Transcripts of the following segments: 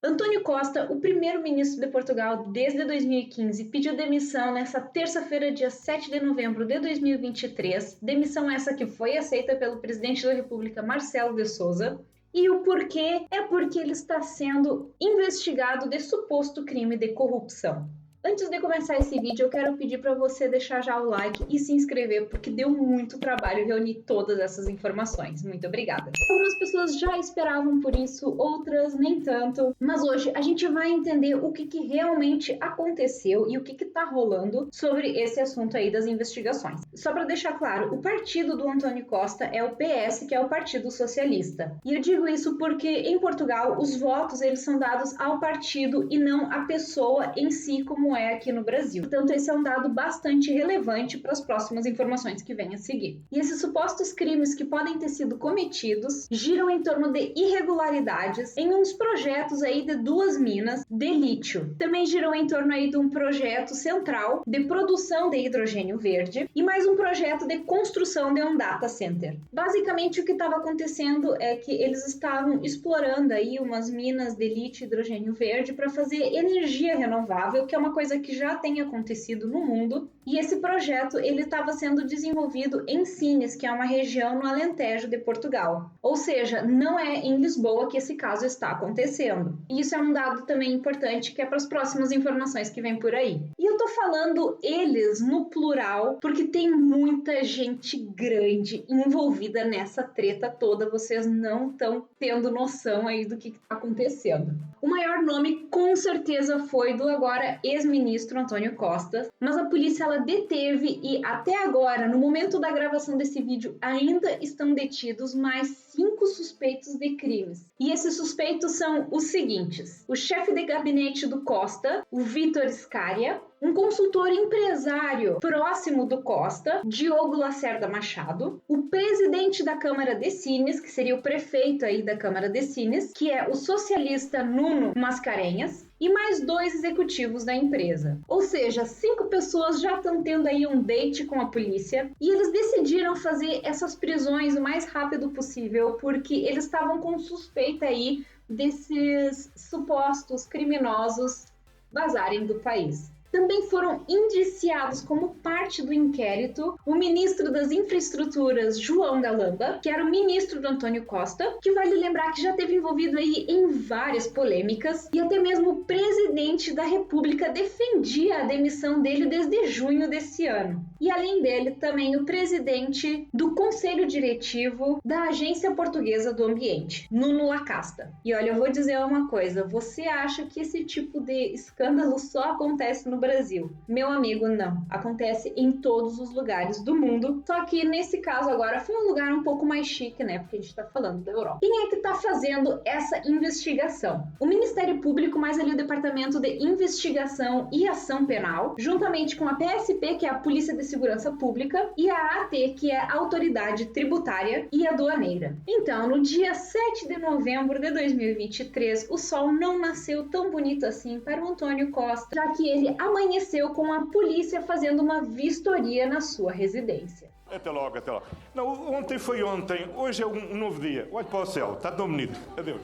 Antônio Costa, o primeiro-ministro de Portugal desde 2015, pediu demissão nesta terça-feira, dia 7 de novembro de 2023. Demissão essa que foi aceita pelo presidente da República, Marcelo de Sousa. E o porquê? É porque ele está sendo investigado de suposto crime de corrupção. Antes de começar esse vídeo, eu quero pedir para você deixar já o like e se inscrever, porque deu muito trabalho reunir todas essas informações. Muito obrigada. Algumas pessoas já esperavam por isso, outras nem tanto. Mas hoje a gente vai entender o que realmente aconteceu e o que está rolando sobre esse assunto aí das investigações. Só para deixar claro, o partido do Antônio Costa é o PS, que é o Partido Socialista. E eu digo isso porque em Portugal os votos eles são dados ao partido e não à pessoa em si, como é aqui no Brasil. Portanto, esse é um dado bastante relevante para as próximas informações que vêm a seguir. E esses supostos crimes que podem ter sido cometidos giram em torno de irregularidades em uns projetos aí de duas minas de lítio. Também giram em torno aí de um projeto central de produção de hidrogênio verde e mais um projeto de construção de um data center. Basicamente, o que estava acontecendo é que eles estavam explorando aí umas minas de lítio e hidrogênio verde para fazer energia renovável, que é uma coisa que já tem acontecido no mundo, e esse projeto ele estava sendo desenvolvido em Sines, que é uma região no Alentejo de Portugal. Ou seja, não é em Lisboa que esse caso está acontecendo. E isso é um dado também importante que é para as próximas informações que vêm por aí. E eu tô falando eles no plural porque tem muita gente grande envolvida nessa treta toda, vocês não estão tendo noção aí do que está acontecendo. O maior nome com certeza foi do agora ex-ministro Antônio Costa, mas a polícia ela deteve e até agora, no momento da gravação desse vídeo, ainda estão detidos mais 5 suspeitos de crimes. E esses suspeitos são os seguintes: o chefe de gabinete do Costa, o Vítor Scária, um consultor empresário próximo do Costa, Diogo Lacerda Machado, o presidente da Câmara de Sines, que seria o prefeito aí da Câmara de Sines, que é o socialista Nuno Mascarenhas, e mais 2 executivos da empresa. Ou seja, 5 pessoas já estão tendo aí um date com a polícia e eles decidiram fazer essas prisões o mais rápido possível porque eles estavam com suspeita aí desses supostos criminosos vazarem do país. Também foram indiciados como parte do inquérito o ministro das Infraestruturas, João Galamba, que era o ministro do Antônio Costa, que vale lembrar que já esteve envolvido aí em várias polêmicas, e até mesmo o presidente da República defendia a demissão dele desde junho desse ano. E além dele, também o presidente do Conselho Diretivo da Agência Portuguesa do Ambiente, Nuno Lacasta. E olha, eu vou dizer uma coisa, você acha que esse tipo de escândalo só acontece no Brasil? Meu amigo, não. Acontece em todos os lugares do mundo. Só que nesse caso agora foi um lugar um pouco mais chique, né? Porque a gente tá falando da Europa. Quem é que tá fazendo essa investigação? O Ministério Público, mais ali o Departamento de Investigação e Ação Penal, juntamente com a PSP, que é a Polícia de Segurança Pública, e a AT, que é a Autoridade Tributária e Aduaneira. Então, no dia 7 de novembro de 2023, o sol não nasceu tão bonito assim para o Antônio Costa, já que ele amanheceu com a polícia fazendo uma vistoria na sua residência. Até logo, até logo. Não, ontem foi ontem, hoje é um novo dia. Olhe para o céu, está tão bonito. Adeus.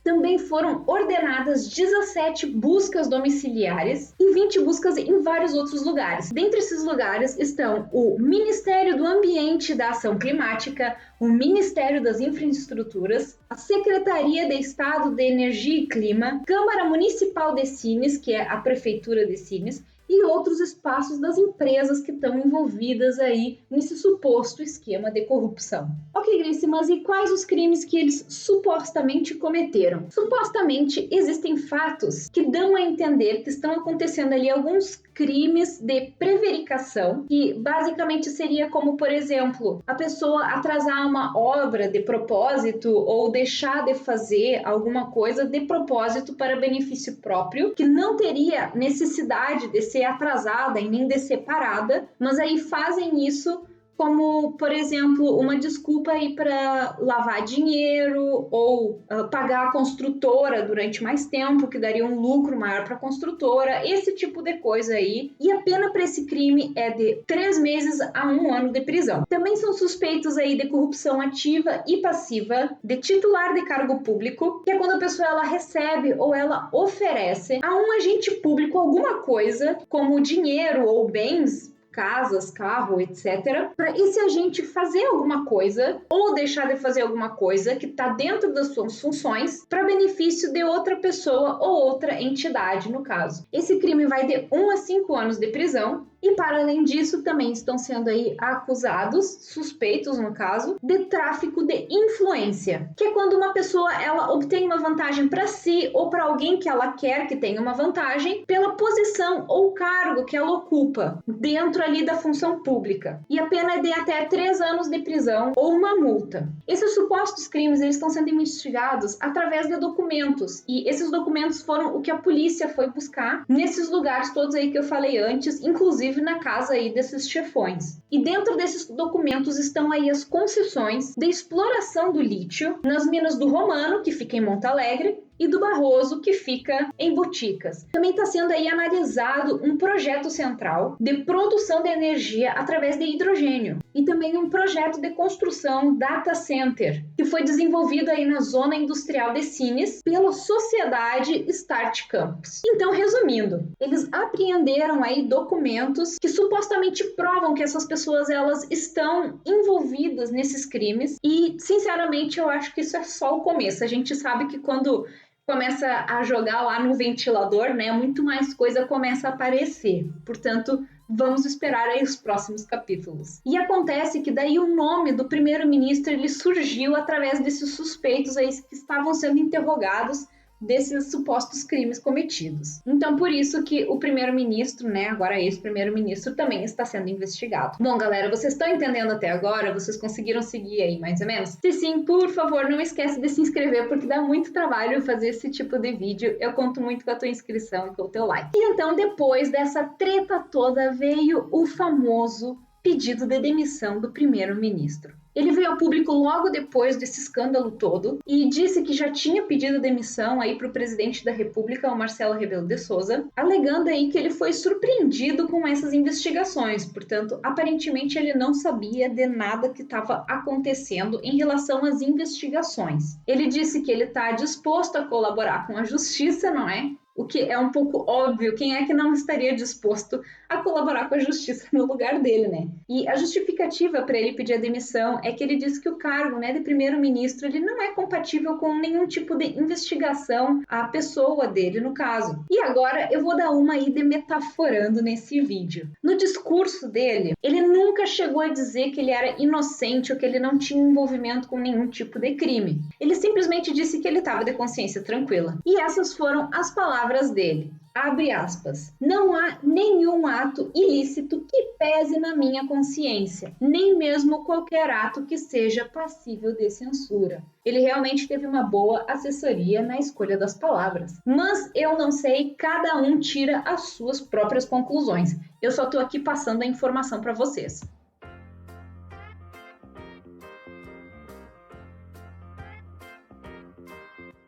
Também foram ordenadas 17 buscas domiciliares e 20 buscas em vários outros lugares. Dentre esses lugares estão o Ministério do Ambiente e da Ação Climática, o Ministério das Infraestruturas, a Secretaria de Estado de Energia e Clima, Câmara Municipal de Sines, que é a Prefeitura de Sines, e outros espaços das empresas que estão envolvidas aí nesse suposto esquema de corrupção. Ok, Grace, mas e quais os crimes que eles supostamente cometeram? Supostamente existem fatos que dão a entender que estão acontecendo ali alguns crimes de prevaricação, que basicamente seria como, por exemplo, a pessoa atrasar uma obra de propósito ou deixar de fazer alguma coisa de propósito para benefício próprio, que não teria necessidade de ser atrasada e nem de ser parada, mas aí fazem isso como, por exemplo, uma desculpa aí para lavar dinheiro ou pagar a construtora durante mais tempo, que daria um lucro maior para a construtora, esse tipo de coisa aí. E a pena para esse crime é de 3 meses a 1 ano de prisão. Também são suspeitos aí de corrupção ativa e passiva, de titular de cargo público, que é quando a pessoa ela recebe ou ela oferece a um agente público alguma coisa, como dinheiro ou bens, casas, carro, etc. Para esse agente fazer alguma coisa ou deixar de fazer alguma coisa que está dentro das suas funções para benefício de outra pessoa ou outra entidade, no caso. Esse crime vai de 1 a 5 anos de prisão. E, para além disso, também estão sendo aí acusados, suspeitos no caso, de tráfico de influência, que é quando uma pessoa ela obtém uma vantagem para si ou para alguém que ela quer que tenha uma vantagem pela posição ou cargo que ela ocupa dentro ali da função pública. E a pena é de até 3 anos de prisão ou uma multa. Esses supostos crimes eles estão sendo investigados através de documentos, e esses documentos foram o que a polícia foi buscar nesses lugares todos aí que eu falei antes, inclusive na casa aí desses chefões. E dentro desses documentos estão aí as concessões de exploração do lítio nas minas do Romano, que fica em Monte Alegre, e do Barroso, que fica em Boticas. Também está sendo aí analisado um projeto central de produção de energia através de hidrogênio e também um projeto de construção data center, que foi desenvolvido aí na zona industrial de Sines pela sociedade Start Campus. Então, resumindo, eles apreenderam aí documentos que supostamente provam que essas pessoas elas estão envolvidas nesses crimes e, sinceramente, eu acho que isso é só o começo. A gente sabe que quando começa a jogar lá no ventilador, né, muito mais coisa começa a aparecer. Portanto, vamos esperar aí os próximos capítulos. E acontece que daí o nome do primeiro-ministro ele surgiu através desses suspeitos aí que estavam sendo interrogados desses supostos crimes cometidos. Então, por isso que o primeiro-ministro, né, agora ex-primeiro-ministro, também está sendo investigado. Bom, galera, vocês estão entendendo até agora? Vocês conseguiram seguir aí, mais ou menos? Se sim, por favor, não esquece de se inscrever, porque dá muito trabalho fazer esse tipo de vídeo. Eu conto muito com a tua inscrição e com o teu like. E então, depois dessa treta toda, veio o famoso pedido de demissão do primeiro-ministro. Ele veio ao público logo depois desse escândalo todo e disse que já tinha pedido demissão aí para o presidente da República, o Marcelo Rebelo de Souza, alegando aí que ele foi surpreendido com essas investigações. Portanto, aparentemente ele não sabia de nada que estava acontecendo em relação às investigações. Ele disse que ele está disposto a colaborar com a justiça, não é? O que é um pouco óbvio, quem é que não estaria disposto a colaborar com a justiça no lugar dele, né? E a justificativa para ele pedir a demissão é que ele disse que o cargo, né, de primeiro-ministro, ele não é compatível com nenhum tipo de investigação à pessoa dele, no caso. E agora eu vou dar uma aí de metaforando nesse vídeo. No discurso dele, ele nunca chegou a dizer que ele era inocente ou que ele não tinha envolvimento com nenhum tipo de crime. Ele simplesmente disse que ele estava de consciência tranquila. E essas foram as palavras dele. Abre aspas. Não há nenhum ato ilícito que pese na minha consciência, nem mesmo qualquer ato que seja passível de censura. Ele realmente teve uma boa assessoria na escolha das palavras. Mas eu não sei, cada um tira as suas próprias conclusões. Eu só estou aqui passando a informação para vocês.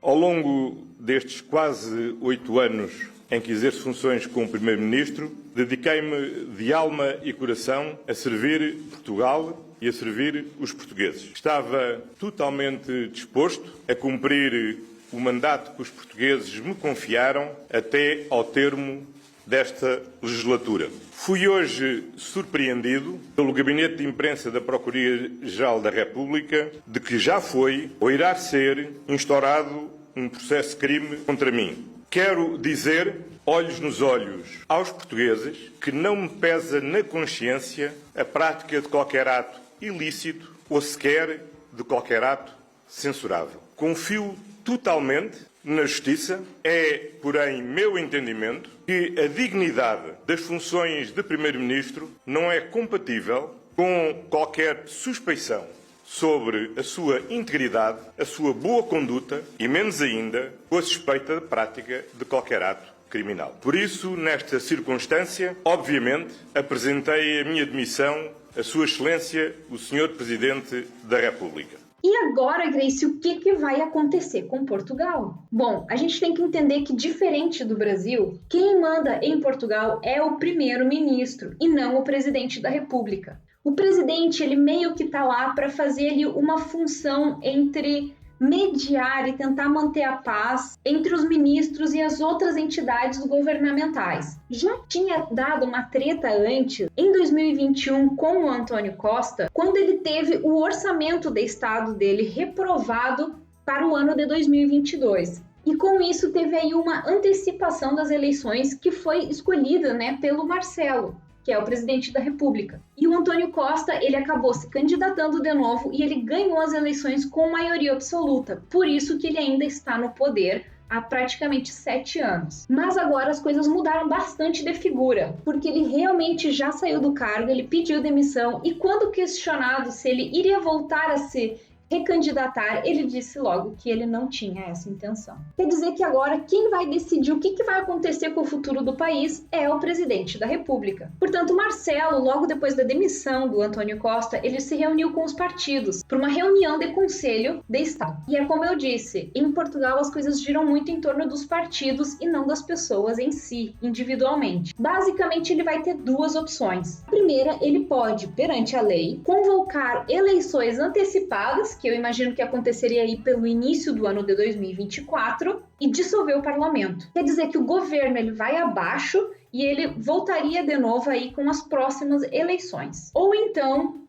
Ao longo destes quase 8 anos em que exerço funções como Primeiro-Ministro, dediquei-me de alma e coração a servir Portugal e a servir os portugueses. Estava totalmente disposto a cumprir o mandato que os portugueses me confiaram até ao termo desta legislatura. Fui hoje surpreendido pelo Gabinete de Imprensa da Procuradoria-Geral da República de que já foi ou irá ser instaurado um processo de crime contra mim. Quero dizer, olhos nos olhos, aos portugueses que não me pesa na consciência a prática de qualquer ato ilícito ou sequer de qualquer ato censurável. Confio totalmente na Justiça. É, porém, meu entendimento que a dignidade das funções de Primeiro-Ministro não é compatível com qualquer suspeição sobre a sua integridade, a sua boa conduta e, menos ainda, com a suspeita de prática de qualquer ato criminal. Por isso, nesta circunstância, obviamente, apresentei a minha demissão a Sua Excelência, o Sr. Presidente da República. E agora, Grace, o que vai acontecer com Portugal? Bom, a gente tem que entender que, diferente do Brasil, quem manda em Portugal é o primeiro-ministro e não o presidente da República. O presidente, ele meio que está lá para fazer ali uma função entre mediar e tentar manter a paz entre os ministros e as outras entidades governamentais. Já tinha dado uma treta antes, em 2021, com o Antônio Costa, quando ele teve o orçamento de Estado dele reprovado para o ano de 2022. E com isso teve aí uma antecipação das eleições que foi escolhida, pelo Marcelo, que é o presidente da República. E o Antônio Costa, ele acabou se candidatando de novo e ele ganhou as eleições com maioria absoluta. Por isso que ele ainda está no poder há praticamente 7 anos. Mas agora as coisas mudaram bastante de figura, porque ele realmente já saiu do cargo, ele pediu demissão e quando questionado se ele iria voltar a se recandidatar, ele disse logo que ele não tinha essa intenção. Quer dizer que agora quem vai decidir o que vai acontecer com o futuro do país é o presidente da República. Portanto, Marcelo, logo depois da demissão do Antônio Costa, ele se reuniu com os partidos para uma reunião de conselho de Estado. E é como eu disse, em Portugal as coisas giram muito em torno dos partidos e não das pessoas em si, individualmente. Basicamente, ele vai ter 2 opções. A primeira, ele pode, perante a lei, convocar eleições antecipadas, que eu imagino que aconteceria aí pelo início do ano de 2024, e dissolver o parlamento. Quer dizer que o governo ele vai abaixo e ele voltaria de novo aí com as próximas eleições. Ou então,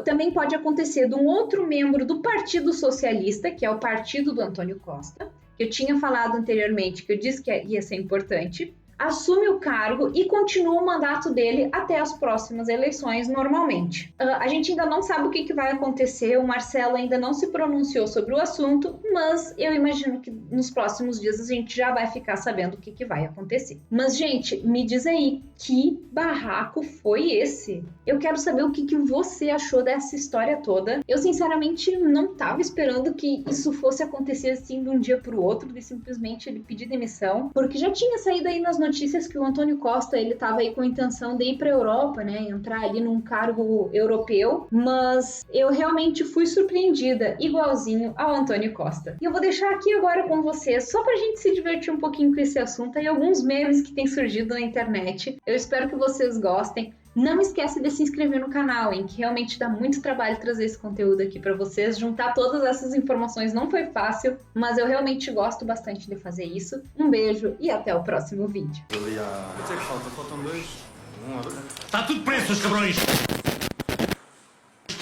também pode acontecer de um outro membro do Partido Socialista, que é o partido do Antônio Costa, que eu tinha falado anteriormente, que eu disse que ia ser importante, assume o cargo e continua o mandato dele até as próximas eleições normalmente. A gente ainda não sabe o que vai acontecer, o Marcelo ainda não se pronunciou sobre o assunto, mas eu imagino que nos próximos dias a gente já vai ficar sabendo o que vai acontecer. Mas, gente, me diz aí, que barraco foi esse? Eu quero saber o que você achou dessa história toda. Eu, sinceramente, não estava esperando que isso fosse acontecer assim de um dia para o outro, de simplesmente ele pedir demissão, porque já tinha saído aí nas notícias que o Antônio Costa, ele estava aí com a intenção de ir para a Europa, entrar ali num cargo europeu, mas eu realmente fui surpreendida, igualzinho ao Antônio Costa. E eu vou deixar aqui agora com vocês, só pra gente se divertir um pouquinho com esse assunto, e alguns memes que têm surgido na internet. Eu espero que vocês gostem. Não esquece de se inscrever no canal, que realmente dá muito trabalho trazer esse conteúdo aqui para vocês. Juntar todas essas informações não foi fácil, mas eu realmente gosto bastante de fazer isso. Um beijo e até o próximo vídeo. Quantos é que falta? Faltam 2? Está tudo preso, seus cabrões!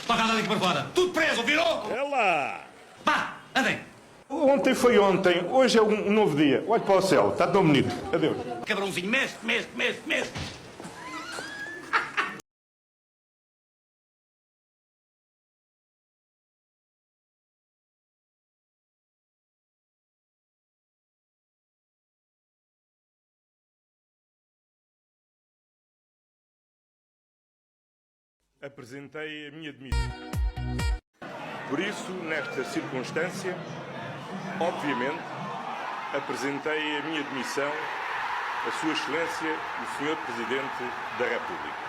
Toca a daqui para fora! Tudo preso, virou! É lá! Vá, andem! Ontem foi ontem, hoje é um novo dia. Olhe para o céu, está tão bonito. Adeus. Cabrãozinho, mexe! Apresentei a minha demissão. Por isso, nesta circunstância, obviamente, apresentei a minha demissão a Sua Excelência, o Sr. Presidente da República.